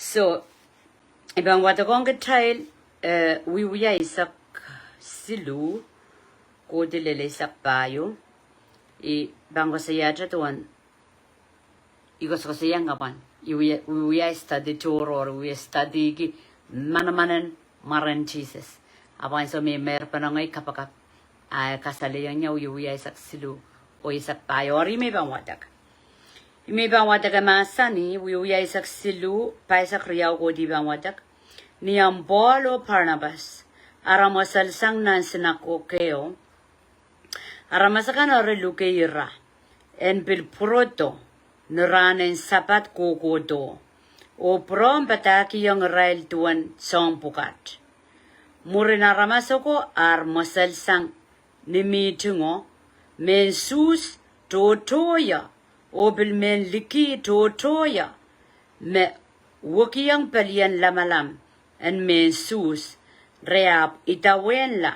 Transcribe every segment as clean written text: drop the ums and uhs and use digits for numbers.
So, ibang wata kong child, wiya isak silu, ko dilele isak bayo, bang ko saya tuan, igos ko saya ngapan, wiya study tour or wiya study ki manamanan maran Jesus. Apan so may panangay kapakap, kasalayan niya wiya isak silu, o isak bayo, ori may bang watak. May bang watak masani, wiya isak silu, pa isak riyaw ko di bang watak. Niyang bolo Barnabas, aramasal sang nan sinakokeo, aramasakan oreluke ira, en pilproto, nuranen sapat kokodo, o prom pataki yung rail tuan song pukat. Murin aramasoko armasal sang nimitungo, men sus totoya, o bil men liki totoya, me wukiyang palian lamalam, en men sus reap itawenla.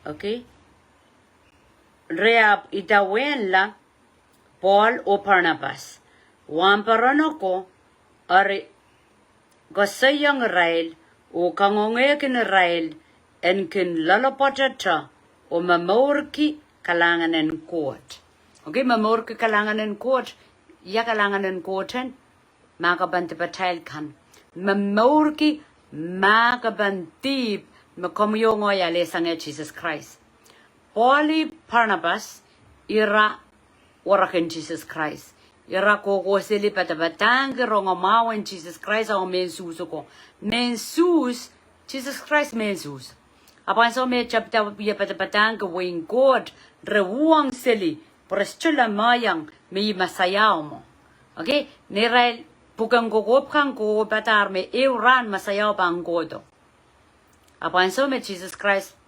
Okay? Reap itawenla Paul o Barnabas. Wamparano ko ari gosayang rail o kangongekin rail en kin lalapatata o Momourki Kalahngan en Koht. Okay, Momourki Kalahngan en Koht. Ya Kalahngan en Kohten. Magabanti patail kan. Momourki magabantip makomyongo ya lesanga Jesus Christ. Pauli Barnabas ira oraken Jesus Christ. Ira koko sili patabatang rongo mawan Jesus Christ o mensus ko. Mensus Jesus Christ mensus. Apan so me chapta ya patabatang wing God rewang sili porestula mayang me masayaw mo. Okay? Nirail bukan kukupkan ko batar me euran masayaw pang godo. Apan so me Jesus Christ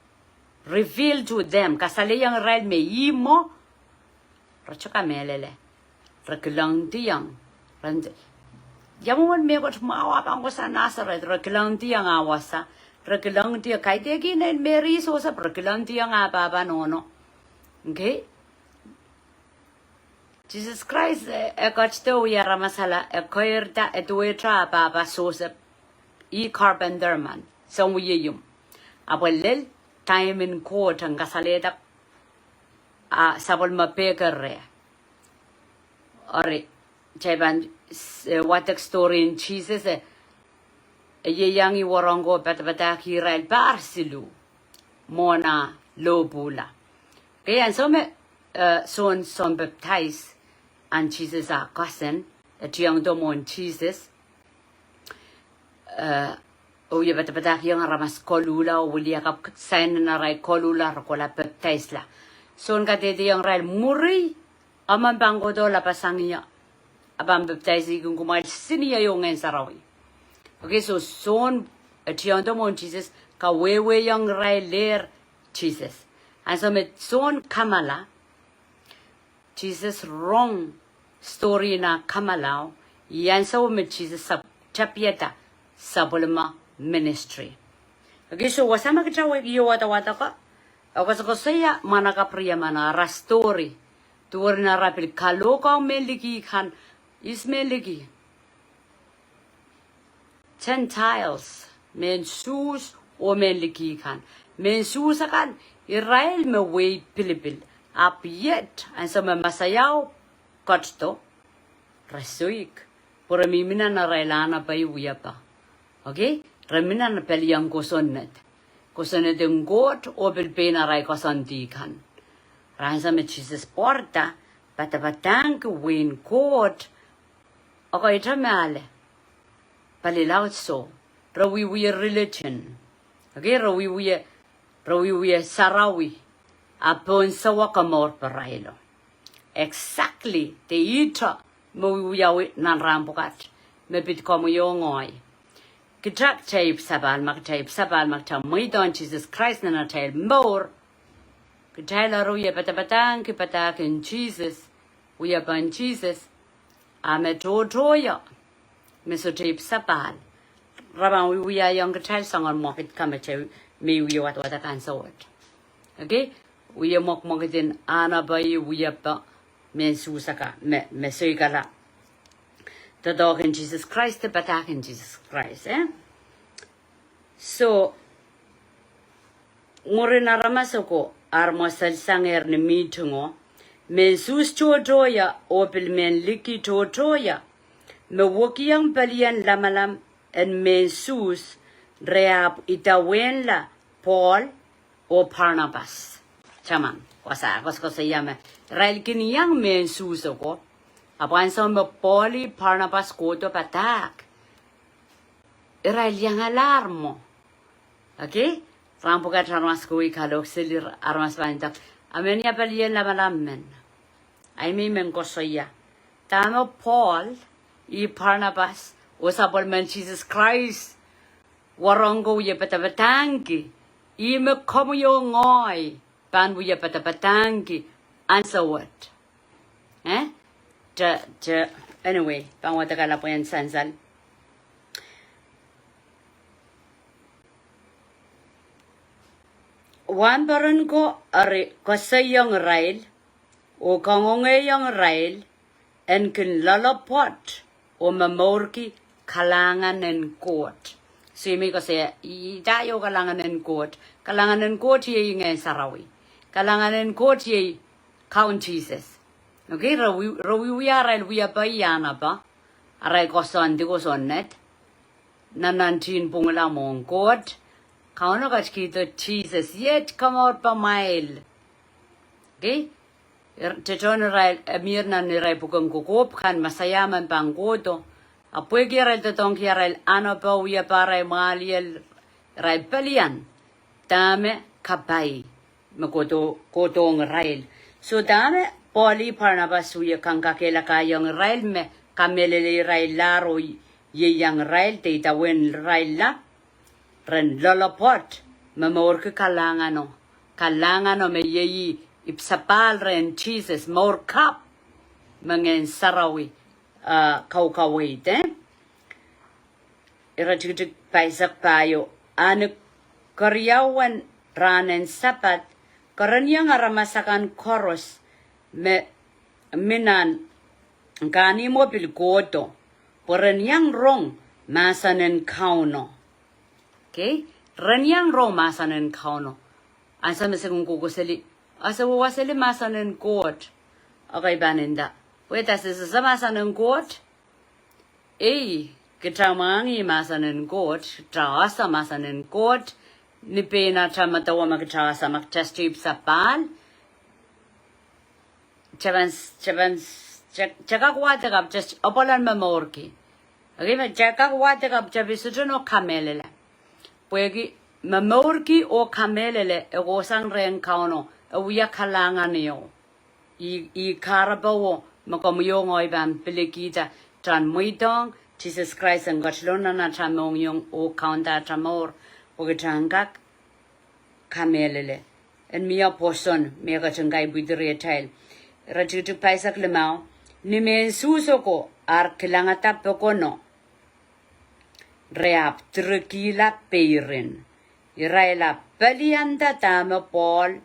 revealed to them kasali yang rail me imo rachoka melele rakilang tiyang yamuan me got mawa pang ko sa Nazareth rakilang tiyang awasa rakilang tiyang kahit egin en Mary so sa rakilang tiyang ababa nono. Okay? Jesus Christ ekachto ya ramasala ekoirta etuetra baba sosa carpenter man song wiyum abelel time in court ang kasaleda sabol mapekere ore cheban watak story in Jesus yeyangi warongo patapata kiral barsilu mona lobula kaya so me son baptized and Jesus our cousin, a young domon Jesus. O ye batabatak yung ramas kolula o wuli akap sign na ray kolula rokola baptized la. Son katete yung ray muri aman bango do la pasangiya abang baptized kung kumail siniya yung sarawi. Okay, so son a young domon Jesus kawewe yung ray ler Jesus. And so met son kamala Jesus wrong story na kamalao yan sa with Jesus sa chapieta sa bulma ministry. Okay, so wasama kita iyo wata ka. Ako sa saya manaka priya mana ra story. Tuwar na rapil kaloka meliki kan is meliki. Gentiles men sus o meliki kan. Men sus kan Israel me way pilipil. Up yet, and some masayaw kotto, rasuik, pura mimina na railana pa pa. Okay? Ramina na peliyang kusonet. Kusonet yung got o pilpina ray kosantikan. Ransa me Jesus porta, patabatang win court. Okay, tamale. Palilaw so. Rawi religion. Okay, rawi sarawi. Upon sawakamor parailo. Exactly, te ita mo yawi nan rampukat. Mepit komo yongoy. Kitrak tape sabal makta moidon Jesus Christ na tail more. Kitala ruya patabatang kipatak in Jesus. We upon Jesus. Ame toya. Meso tape sabal. Rabang we are young kital song on market kamache me we what I can so it. Okay? We are mock din ana bay we up men susaka me soykala the dog in Jesus Christ, the batak in Jesus Christ, eh? So, ngorena ramasoko armosal sanger ni mitungo, men sus chotoya opil men liki chotoya, me wokiang palian lamalam en men sus reap itawenla Paul o Barnabas. Chaman, kosa yame. Rail kiniyang men sus ko. Apan sa me Pauli Barnabas ko to patak. Rail yang alarmo. Okay? Rampo ka armas ko ikalok silir armas bantak. Amenia palian lamalam. Ay men ko soya. Tama Paul I Barnabas usapol men Jesus Christ. Warongo ye patabatangi. I me komo yo ngoy. Pan ye patabatangi. Answer what? Eh? Anyway, pan wata kala po yan sansal. Wan baron ko are kasayang rail o kangongayang rail en kin lalapot o Momourki Kalahngan and Koht. So you make us say, Idayo Kalahngan and Koht. Kalahngan and Koht ye in Sarawi. Kalahngan and Koht ye count Jesus. Okay, we are bayana ba. Aray kosan di koson net. Nanantin pungla mong Koht. Kauno kachkito Jesus yet come out pa mile. Okay? Teton rai mirna ni rai pukang kukop kan masayaman panggoto. Apoy kiral tetong kiral ano pa uya paray maliel rai palian. Dame kapay. Makotong rail. So dame Pauli Barnabas uya kang kakela kayong rail me kamelele rail laro ye yang rail te itawen rail la. Ren lolopot Momourki Kalahngan me yeyi ipsapal ren Jesus more cup mangen sarawi kaukawait iratik paisak payo ane karyawan ranen sapat karanyang aramasakan koros me minan gani mo bilgoto poranyang rong masanen kauno. Okay? Ranyang rong masanen kauno. Asa mesegong kukuseli. Asa wawaseli masanen Koht. Okay, baninda. Wait, as is a masanen Koht? Kitamangi masanen Koht. Trasa masanen Koht. Nipena tamatawa magtrasa magtestip sapal. Chakakwatagap just opolan Momourki. Okay, chakakwatagap chabisutuno kamelele. Puegi Momourki o kamelele egosang ren kauno uya Kalahngan niyo I karabawo makomuyo ngoy ban pelikita tran muitong Jesus Christ ang gatlona na tramong yung o kaunta tramor pagitangkak kamelele en mia poson mega tangay bidre tail ratitu paisak lemao ni men susoko ar kilangata pekono reap trukila peirin iraila palianta tama Paul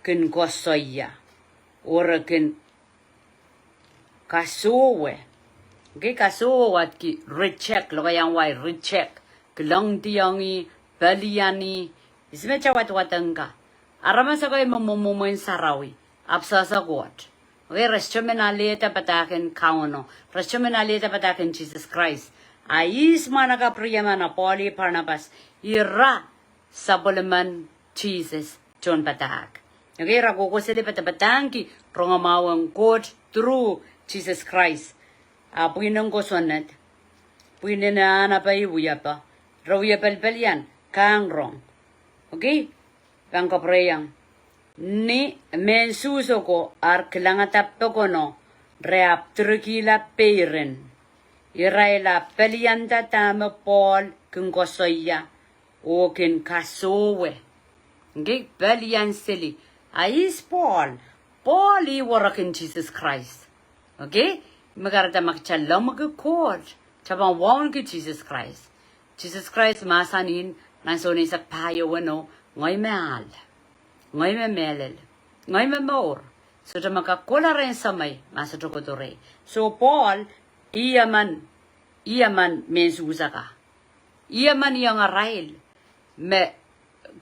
kin kosoya ora kin kasowe okay kasowe wat ki recheck lo yang wai recheck kelang tiangi paliani ismecha wat watanga arama sa ko momomoen sarawi absasa got okay restmena leta pataken kauno restmena leta pataken Jesus Christ Ais manaka priyamana Pauli Barnabas ira sabolaman Jesus John Patak. Okay, rago sede patapatangi rongamawang Koht through Jesus Christ. Puinong ko sonnet. Puinena na pa iwuyapa. Rawya palpalian kang rong. Okay? Pangko preyang. Ni mensuso ko ar kilangatap to kono reap trukila peiren. Iraila pelianta tama Paul kin kosoya o kin kasowe. Okay, pelian sili. Ais Paul. Paul I warakin Jesus Christ. Okay? Magarata makchalam Koht. Chabang wawon ki Jesus Christ. Jesus Christ masanin nansoni sa payo wano ngoy meal. Ngoy me melel. Ngoy me more. So ta makakola rin sa may masatokotore. So Paul Iaman mensuzaka. Iaman yang arail me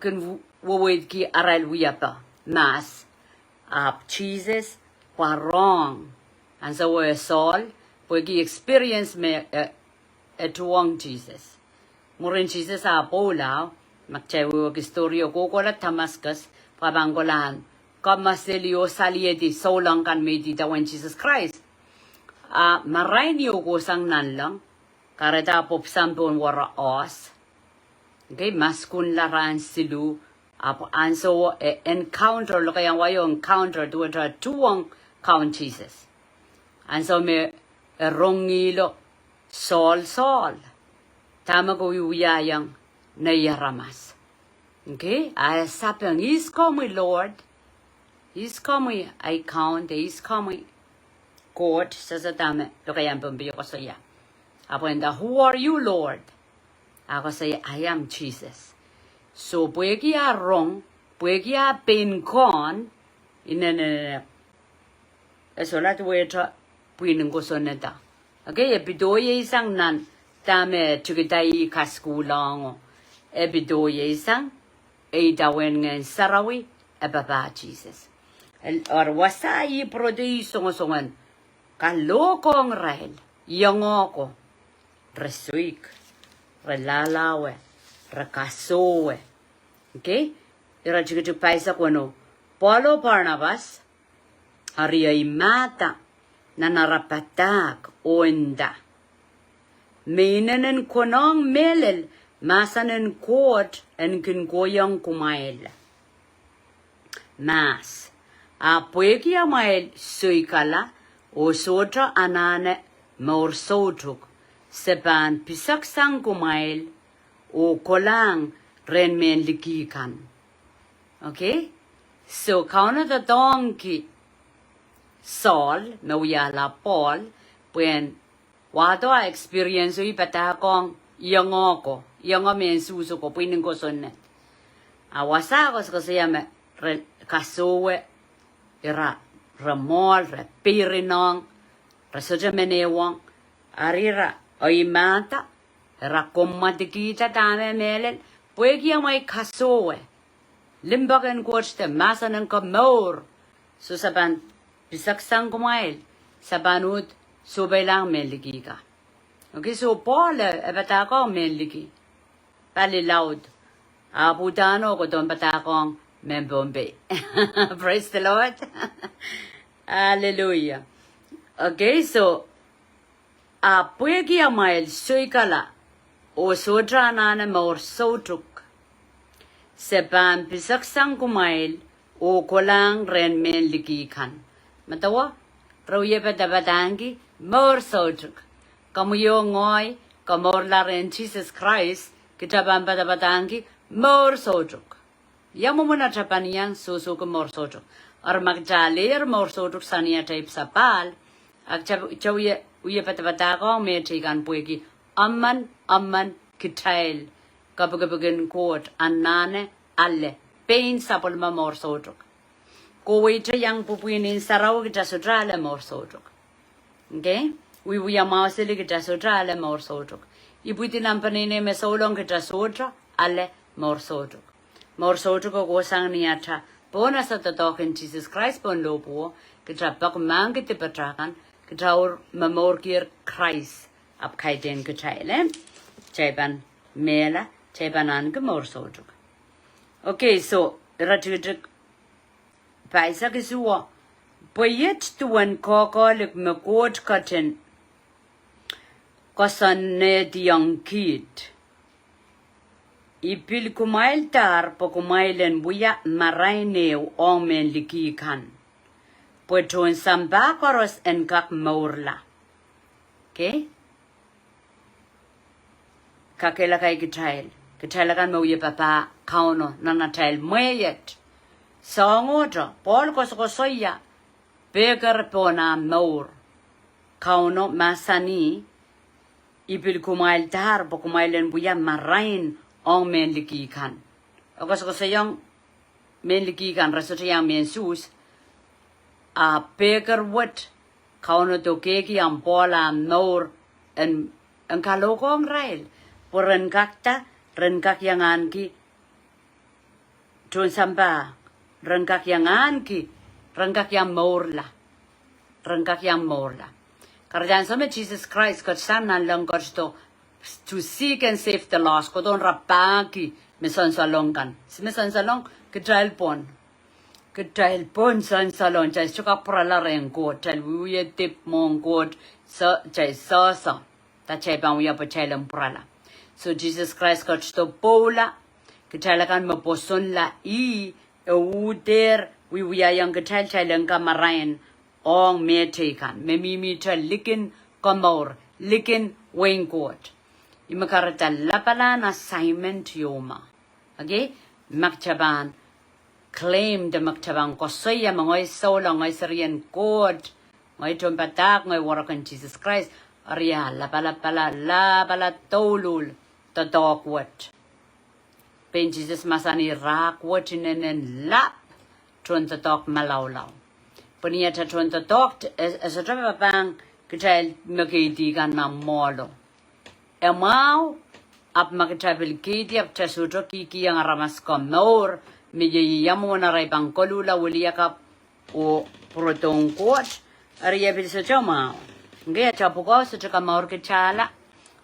kun wawid ki arail wiyapa mas Jesus was wrong and so we Saul we experience me at wrong Jesus. Murin Jesus a Paulao magchewo historia ko la Damascus pabangolan kamaselio saliedi so long kan medita when Jesus Christ. Maraini ko sang nan lang kareta pop sampon wara os. Okay, maskun laran silu anso encounter lo kaya wayo encounter to tuwang count Jesus. Anso me rongilo Saul. Tama ko uyayang nayaramas. Okay, I sapang he's coming, Lord. He's coming. I count. He's coming. Koht sa tama lo kaya pambiyo ko sa iya. Apenda, who are you, Lord? Ako say, I am Jesus. So, puwegi a wrong, puwegi a penkon, so lahat weta puwinin ko so neta. Okay, epidoye isang nan, tame chukitay kaskulang, epidoye isang, dawen ng sarawi, baba Jesus. Or wasai produce songan, kalokong rahel, yangoko, resuik. Relalawe, rakasowe. Okay? Ira chikitu paisa kwano. Paulo Barnabas, ariay mata, nanarapatak, onda. Minanen konong melel, masanen Koht, en kingoyang kumail. Mas, apueki amail suikala, o sotra anane, maursotuk. Sepan pisak sang kumail o kolang renmen likikan. Okay? So kauna the donkey Saul mawiyala Paul when wato experience ui patakong yangoko men suso ko pinin ko sonne. Awasa ko siya me kasowe ira ramol re pirinong resoja menewang arira Oy mata, rakommatikita tame melen, puegi amay kasowe. Limbagan kochte masanan ka maur. So saban pisaksang kumail, sabanut subay lang meligi ka. Okay, so Paul batakong meligi. Pali loud. Putano ko don batakong membombe. Praise the Lord. Hallelujah. Okay, so puegi amail suikala o sodra nana maur sotuk. Sepan pisaksang kumail o kolang ren men likikan. Matawa, rawye patabatangi maur sotuk. Kamuyo ngoy, kamor la ren Jesus Christ, kitaban patabatangi maur sotuk. Yamu muna chapaniyan susuk maur sotuk. Ar magjalir maur sotuk saniya type sapal. Ak chawye uye patabatako me chikan puegi amman kitail kapagapagin Koht anane alle pain sapol ma mor sotok ko wait yang pupuinin saraw kita sodrale mor sotok. Okay, we amasili kita sodrale mor sotok ibuti nampanine me solong kita sodra alle mor sotok ko sang niata bona sa totokin Jesus Christ pon lopo kita pakmang kita patrakan Ketaur Momourki Christ up kaiten ketaile, Chaban Mela, Chabanan Gamorsotuk. Okay, so Ratujuk Paisakisua, Poyet to one cockolic McCourt cotton Cosanet young kid. Ipil kumail tar pokumailen buya maraine omen likikan. Pueto en sambakoros en kak maurla. Okay? Kakela kay kitail. Kitail kan mauye papa kauno nanatail mweyet. Saongoto, Paul kosoya. Begar pona maur. Kauno masani. Ipil kumail tar pokumailen buya marain ong men likikan. Okosayang men likikan resotayang men sus. Begar wat kauno to keki ang pola nor en kalokong rail poren kakta ren kakyangan ki tun samba ren kakyangan ki ren kakyang morla karjan sama Jesus Christ kat sanan lang to seek and save the lost ko don rapaki mesan salongan si mesan salong ketrail pon san salon chai chuka prala ren ko chai wiye tip mong ko sa chai sa ta chai bang wiya pa chai lam prala so Jesus Christ kat to pola ketrail kan maposon la I uder wiya yang ketrail chai lang kamarain ong me tekan me mi chai likin komor likin wengkot imakarata lapalan assignment yoma okay makchaban claim the makchabang kosoya mangoy solo ngoy serian Koht ngoy tumpatak ngoy warakan Jesus Christ aria la tolul tatakwat pen Jesus masani rak watinen lap tron tatak malawlaw penia tron tatak as a bang kachal makiti kan na molo emau ap makachapel kiti ap chasuto kiki yang ramas komor meje yamu na rai bangkolula wuliaka o protong Koht aria bisa chama nge chapuko sa chaka maur ke chala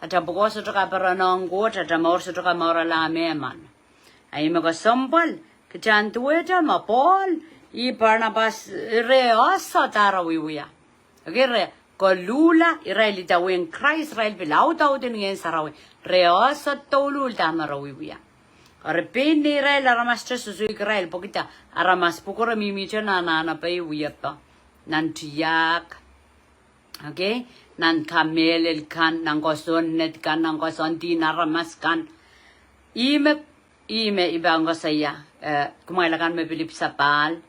achapuko sa chaka paranong Koht atamaur sa chaka maur la meman ay mga sampal kachantueta mapol I Barnabas re asa tarawiya okay kolula Israel tawin Christ Israel bilau tau din ngayon sarawi reasa tolul tamarawiya arpeni Israel aramas susu Israel pokita aramas pukura mimicha na pay wiyapa nan tiyak okay nan kamelel kan nan koson net kan nan koson din aramas kan ime ibang ko saya kumailakan me Philip sapal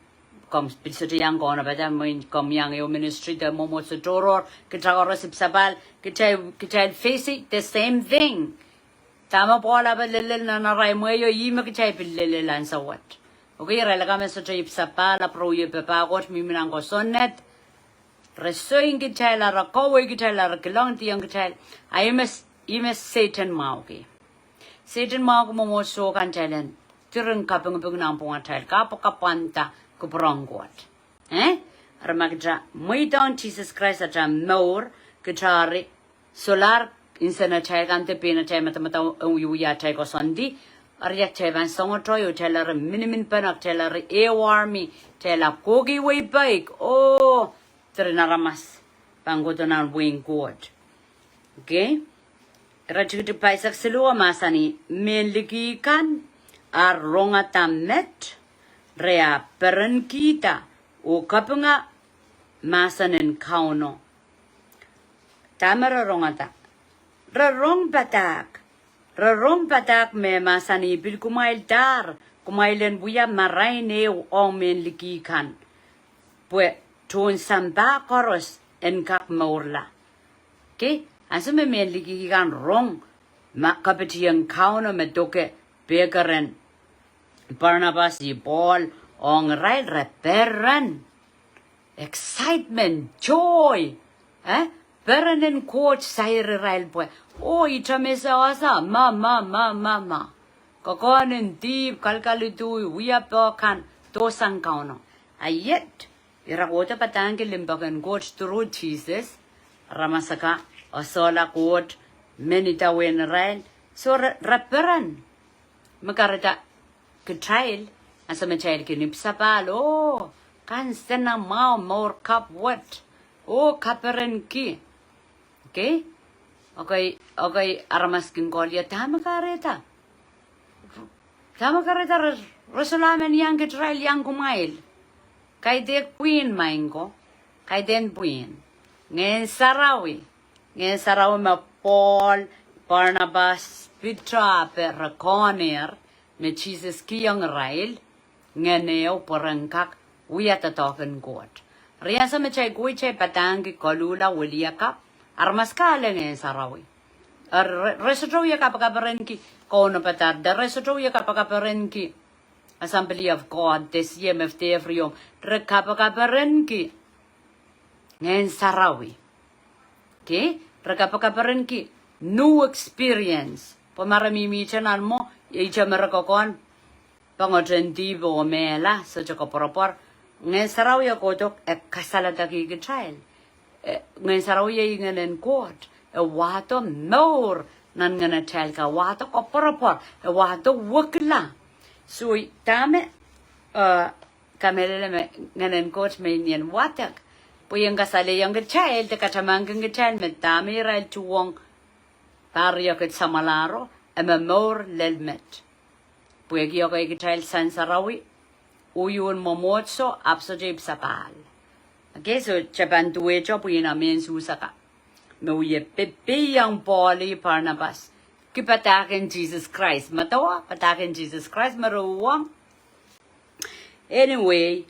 kom pisoti yang kono baca main kom yang yo ministry the momo sotoro kita resip sabal kita face the same thing tama pola belel na rai mo yo yima kita belel lan sawat okay rela kame soto ip sapala pro ye papa got mi minang ko sonnet resoing kita la rakowe kita la kelong tiang kita imes Satan mauki Satan mau momo so kan challenge turun kapeng nang ponga tail kapakapanta kuprong Koht ramagja moidon Jesus Christ aja nor kechari solar insana chai kante pena chai mata uya chai ko sandi arya chai ban songoto yo teller minimin panak teller warmi teller kogi way bike oh trinaramas pangotonan wing Koht okay rajut paisak selua masani menliki kan arongatamet rea peren kita o kapunga masanen kauno tamara rongata rarong patak me masani bil kumail dar kumailen buya maraine o men likikan pue ton samba koros en kak maurla okay asme men likikan rong ma kapeti yang kauno me doke bekaren Barnabas y Paul on rail reperen excitement joy peren en Koht sair rail boy oh itamesa asa ma kokonen deep kalkalitu wiya pokan to sang kauno ayet irakota patangke limbakan Koht through Jesus ramasaka osola Koht menita wen rail so reperen makarata ketrail asa mechail kinip sapal oh kan sena mau more cup what oh kaperen ki okay aramas kin kolia tama kareta Rosalamen yang ketrail yang kumail kai dek puin maingo kai den puin ngen sarawi ma Paul Barnabas Petra per me Jesus ki yang rail ngeneo porangkak uyata token Koht riasa me chai gui chai patang ki kolula wuliaka armas kale ngen sarawi resotro ya kapakaparen ki kono patar the resotro ya kapakaparen ki Assembly of God this year mfte every yom rekapakaparen ki ngayon sarawi. Okay? Ragapakaparan ki, new experience. Pamaramimichanan mo, icha marakokon, pangotrentibo o mela, sa chokopropor. Ngayon sarawi ako tok, kasalata kikitrail. Ngayon sarawi ngayon Koht, wato more nan ngana trail ka, wato kopropor, wato wakla. So, tame, kamelele ngayon Koht may niyan watak. Puyang kasali yung child, katamang kang child, medami ral chuwang pariyo kat samalaro, more lelmet. Puyag yung kay child san sarawi, uyun momotso, apso jib sapal. Okay, so chaban tuwe cho puyin amin susaka. Mauye pepe yung Pauli Barnabas. Kipatakin Jesus Christ. Matawa, patakin Jesus Christ, maruwang. Anyway,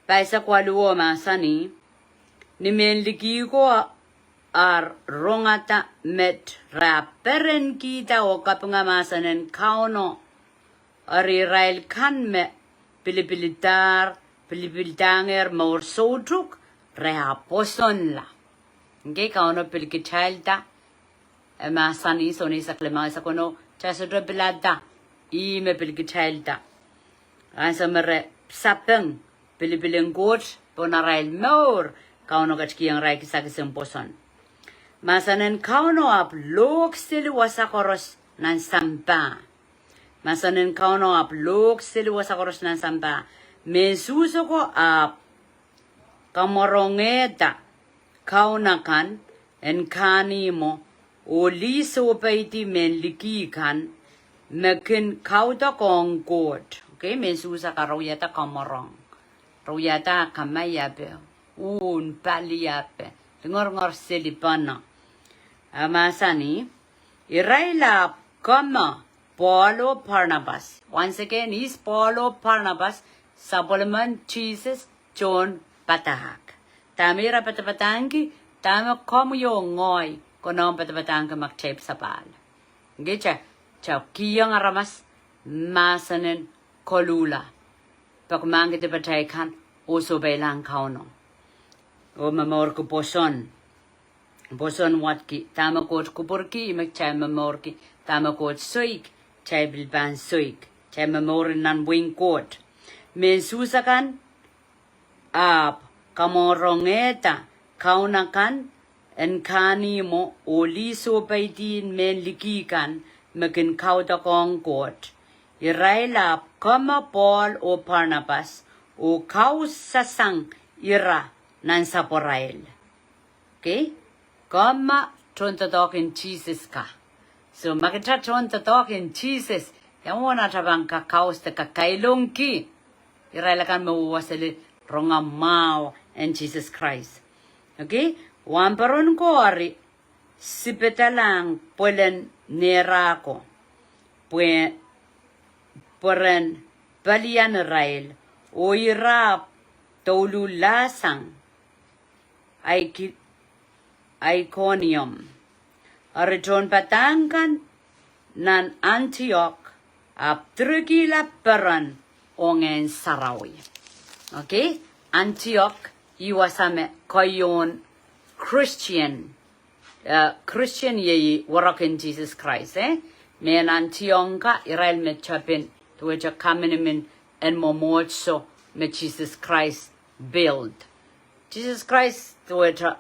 paisa kwa luwa masani, nimenliki ko ar rongata met raperen kita o kapangamasanen kauno arirail kan me pilipilitanger maur sotruk rehaposon la. Okay, kauno pilkitalta masani soni sa klema sa kono chasudra bilada me pilkitalta. Asa mere sapeng pilipilenggot ponarail maur kauno kachki yang rai kisa kisemposon. Masanen kauno ap lok sili wasakoros nan sampa. Masanen kauno ap lok sili wasakoros nan sampa. Mensuso ko ap kamorongeta kaunakan en kanimo oliso paiti menliki kan mekin kauta kong Koht. Okay, mensusa ka rawyata kamorong. Rawyata kamayabe. Paliape. Ngor silipana. Amasani. Iraila kama Paulo Barnabas. Once again, is Paulo Barnabas. Solomon Jesus John Patahak. Tamira patapatangi. Tama komu yung ngoy. Kono patapatangi magtape sapal. Gicha. Chao kiyang aramas. Masanin kolula. Pagmangi te pataykan. Uso bailang kauno. O Momourki boson. Boson watki. Tama Koht kupurki. Imak chay Momourki. Tama Koht soik. Chay bilban soik. Chay Momorin nan wing Koht. Men susakan. Ap. Kamorongeta. Kaunakan. En kanimo. Oliso paitin men likikan. Makin kauta kong Koht. Irailap. Kama Paul o Barnabas. O kaus sasang ira. Nan saporail. Okay? Kama tronta talking Jesus ka. So makita tronta talking Jesus. Yang wana tabang kakaos te kakailong ki. Irailakan mawasali ronga mao and Jesus Christ. Okay? Wamparon ko ari. Sipetalang puelen nerako. Pueren balian rail. O irap tolulasang. Iconium. Ariton patangkan nan Antioch ap trukila peran ongen sarawi. Okay? Antioch iwasame koyon Christian. Christian ye warakin Jesus Christ. Men Antioch ka irail me chapin tuwecha kaminimin en momotso me Jesus Christ build. Jesus Christ tuwecha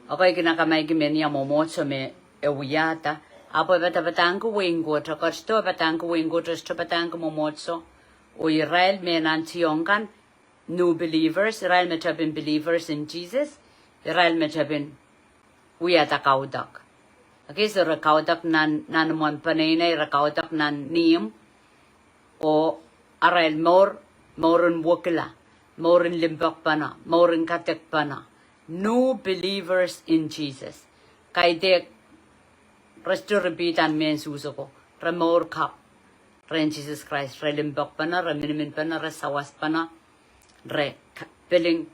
okay kinakamay kimen niya momotso me ewiyata apo batabatangko wingo takosto batangko wingo to batangko momotso o Israel men antiyongkan new believers Israel met have been believers in Jesus Israel met have been wiyata kaudak. Okay, so rakaudak nan mon panay rakaudak nan niyam o Israel moren wukla. Morin limbak pana, morin katek pana. No believers in Jesus. Kay dek, resto repeatan men suso ko. Remor kap. Ren Jesus Christ. Re limbak pana, re minimin pana, re sawas pana. Re piling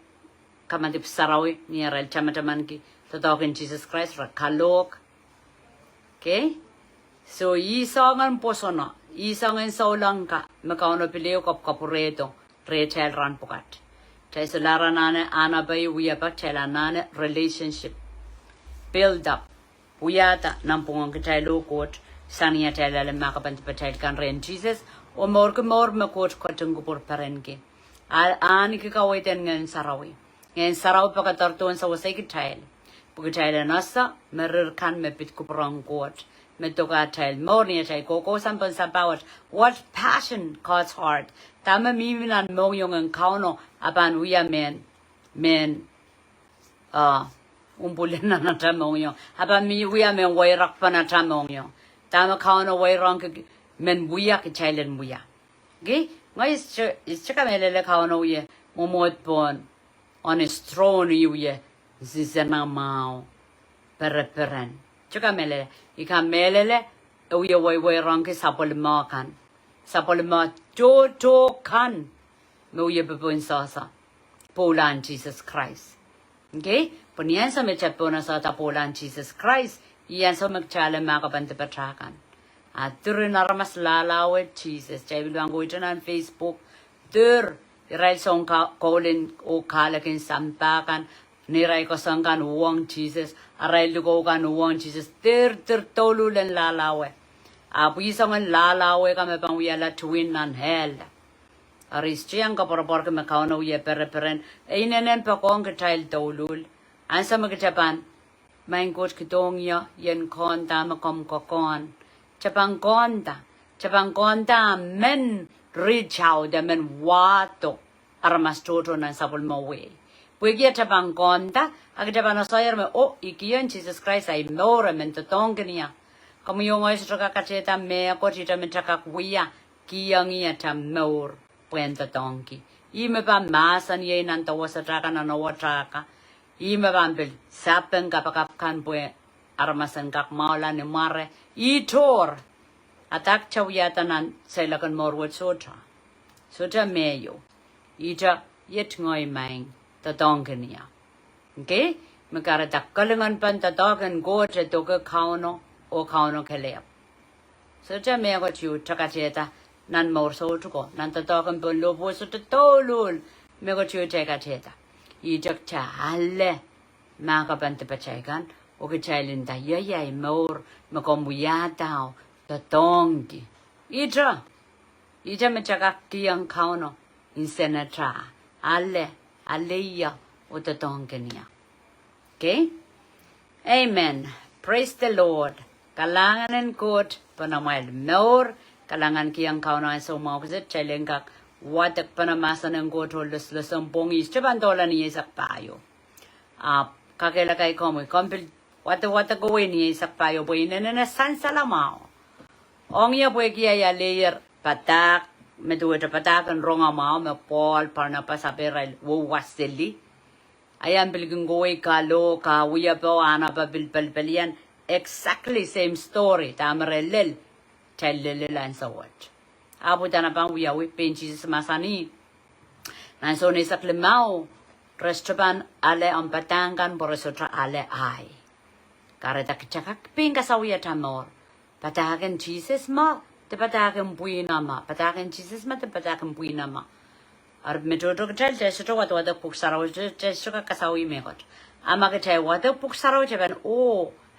kamatip sarawi. Niya re chamataman ki. Tatawakin Jesus Christ. Re kalok. Okay? So, isangan po sono. Isangan saulang ka. Makauno pileo kap kapureto. Rachel ran pukat. Taisalara nane anabai we abatela nane relationship. Build up. Uyata nampung kitailo court. Sania tela le makapan patel kan ren Jesus. O more makot kotungupur parenke. Al anika waitan ngan sarawi. Ngan saraw pakatartuan sa wasay kitail. Pagkitail nasa, merir kan mepit kuprang court. Metoka tail morning tail koko sampan sabawat. What passion God's heart. Tama miminan mong yung ang kauno apan uya men umbulin na natamong yung apan mi uya men wairak pa natamong yung tama kauno wairang men buya ki chailen buya okay ngay ischaka melele kauno uye momot pon on his throne uye zizana mao pereperen chaka melele ika melele uye wairang ki sapol makan Sapolma Jojo kan Moye Bubun Sasa Poland Jesus Christ. Okay? Punian sa mechapona sa Poland Jesus Christ. Iyan sa magchala makapante patrakan. At turin naramas lalawet Jesus. Chay bilang guitan on Facebook. Tur iray song kolin o kalakin sampakan. Niray ko sangkan uwang Jesus. Aray lugo kan uwang Jesus. Tur tolulen lalawet. Abu isang lalawe kami pang wiyala twin nan hell. Aris chiyang kapor kami kauno wiya pereperen. Einenen pa kong kitail tolul. Ansa magkachapan. Main kot kitong ya yen konta makom kokon. Chapang konta men reach out men wato. Aramas toto nan sapul mawe. Puigya chapang konta. Agchapan asayar me ikiyan Jesus Christ ay more men totong kaniya. Kamu yung ay sa kakacheta me ako chita me chakakuya kiyang iya tamor puenta tonki. Ime pa masan ye nantawa sa chaka na nawa chaka. Ime pa ambil sapen kapakapkan pue armasan kakmaula ni mare. Itor atak chawiyata nan sailakan morwat socha. Socha meyo. Ita yet ngoy maing tatonki niya. Okay? Magkaratak kalangan pan tatokan go cha toka kauno. O kauno kelep. So cha me ko chu chakacheta nan mor so chuko nan ta tokan bon lobo so tolul me ko chu chakacheta. I jak cha alle ma ka ban te pachaikan o ke chailin da yai mor me ko muya tao ta tongi. Ija me chakak kiyang kauno in senatra alle ya o ta tongenia. Okay? Amen. Praise the Lord. Kalahngan Koht panamail nor kalangan kiyang kauno ay sumausit chalengkak watak panamasan ng Koht holos lasang pongis chabandola niya isak payo. Kakilakay ko mo kompil watak gawin niya isak payo po inanana sansalamao. Ong iya po kaya layer patak meduwa patakan ronga mao me Paul parna pasaperal wasili. Ayan bilging gawin kalo ka uya po ana pa bilpalpalian. Exactly same story. Tamarelel. Tellelel and so what. Abu tanapang we are whipping Jesus masani. Nanso ni saklimao. Restaurant ale ang patangan borosotra ale ay. Kareta kichakak pinga sa uya tamor. Patagan Jesus ma. Te patagan buina ma. Patagan Jesus ma. Te patagan buina ma. Ar metodo katal testo wata puksaraw testo kasawi mekot. Ama katay wata puksaraw jaban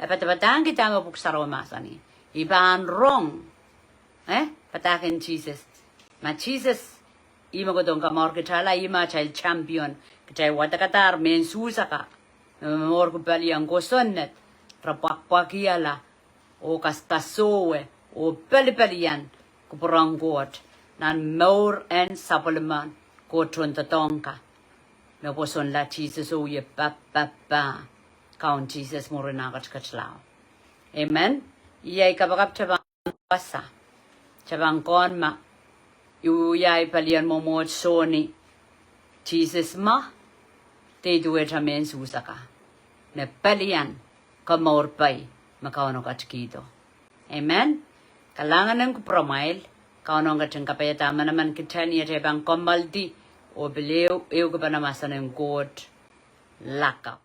patang kita nga puksaraw masani. Iban wrong. Patakin Jesus. Ma Jesus. Ima ko dong kamor kitala ima child champion. Kitay wata katar men susaka. Mor ko pali ang kosonnet. Rapakpakiala. O kastasowe. O pali-palian. Kupurang Koht. Nan more and supplement. Kotron tatongka. Naposon la Jesus o ye pa. Count Jesus mo rin nakatskatslaw. Amen? Iyay kabakap chabang basa. Chabang kon ma. Iyay palian mo mo soni. Jesus ma. Te duwe chamen susaka. Ne palian. Kamor pay. Makauno katskito. Amen? Kalahngan ng kupromail. Kauno katang kapayatama naman kita niya chabang kombaldi. O beliw. Ew ka pa namasan ng Koht. Lakap.